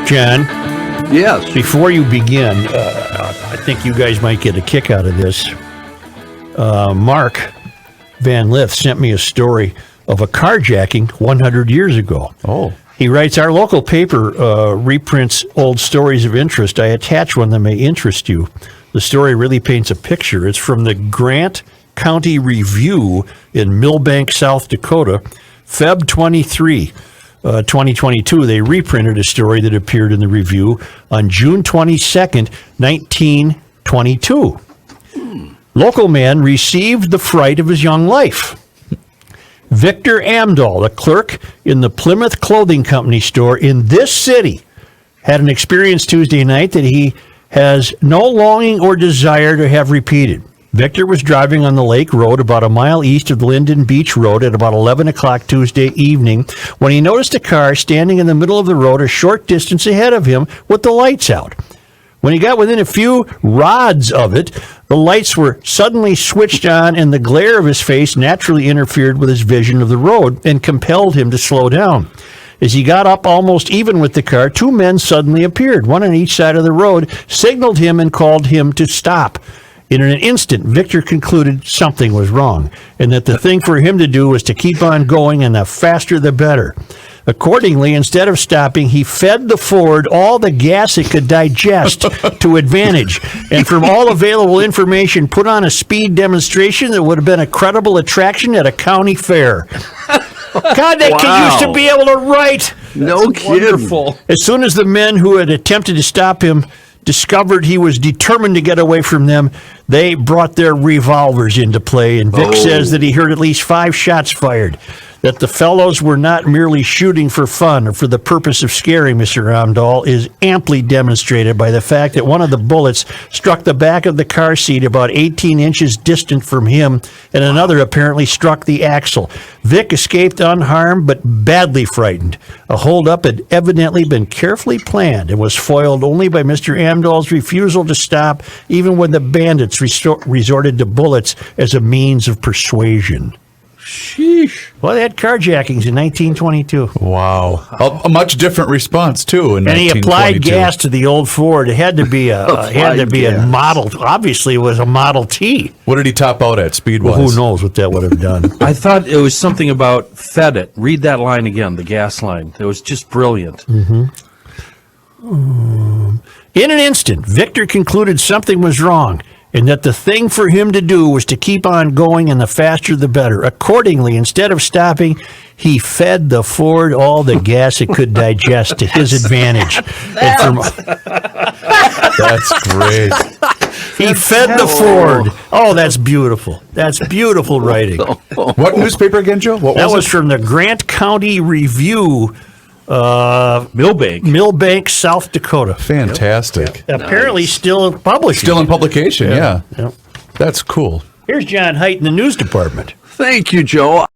John, Yes. before you begin, I think you guys might get a kick out of this. Mark Van Lith sent me a story of a carjacking 100 years ago. Oh. He writes, our local paper reprints old stories of interest. I attach one that may interest you. The story really paints a picture. It's from the Grant County Review in Milbank, South Dakota, Feb 23, 2022. They reprinted a story that appeared in the Review on June 22nd, 1922. Local man received the fright of his young life. Victor Amdahl, a clerk in the Plymouth Clothing Company store in this city, had an experience Tuesday night that he has no longing or desire to have repeated. Victor was driving on the Lake Road about a mile east of Linden Beach Road at about 11 o'clock Tuesday evening when he noticed a car standing in the middle of the road a short distance ahead of him with the lights out. When he got within a few rods of it, the lights were suddenly switched on and the glare of his face naturally interfered with his vision of the road and compelled him to slow down. As he got up almost even with the car, two men suddenly appeared, one on each side of the road, signaled him and called him to stop. In an instant, Victor concluded something was wrong and that the thing for him to do was to keep on going, and the faster the better. Accordingly, instead of stopping, he fed the Ford all the gas it could digest to advantage, and from all available information, put on a speed demonstration that would have been a credible attraction at a county fair. God, that kid used to be able to write. No kidding. Wonderful. As soon as the men who had attempted to stop him discovered he was determined to get away from them, they brought their revolvers into play, and Vic says that he heard at least 5 shots fired, that the fellows were not merely shooting for fun or for the purpose of scaring Mr. Amdahl is amply demonstrated by the fact that one of the bullets struck the back of the car seat about 18 inches distant from him, and another apparently struck the axle. Vic escaped unharmed but badly frightened. A holdup had evidently been carefully planned and was foiled only by Mr. Amdahl's refusal to stop, even when the bandits resorted to bullets as a means of persuasion. Sheesh. Well, they had carjackings in 1922. Wow. A much different response, too, in And he 1922. applied gas to the old Ford. It had to be a model. Obviously, it was a Model T. What did he top out at, speed-wise? Well, who knows what that would have done. I thought it was something about fed it. Read that line again, the gas line. It was just brilliant. In an instant, Victor concluded something was wrong, and that the thing for him to do was to keep on going, and the faster the better. Accordingly, instead of stopping, he fed the Ford all the gas it could digest to his advantage. That's great. He fed the Ford. Oh, that's beautiful. That's beautiful writing. What newspaper again, Joe? What That was was it? from the Grant County Review, Milbank, South Dakota. Fantastic. Apparently still publishing. Still in publication, yeah. Yep. That's cool. Here's John Haidt in the news department. Thank you, Joe.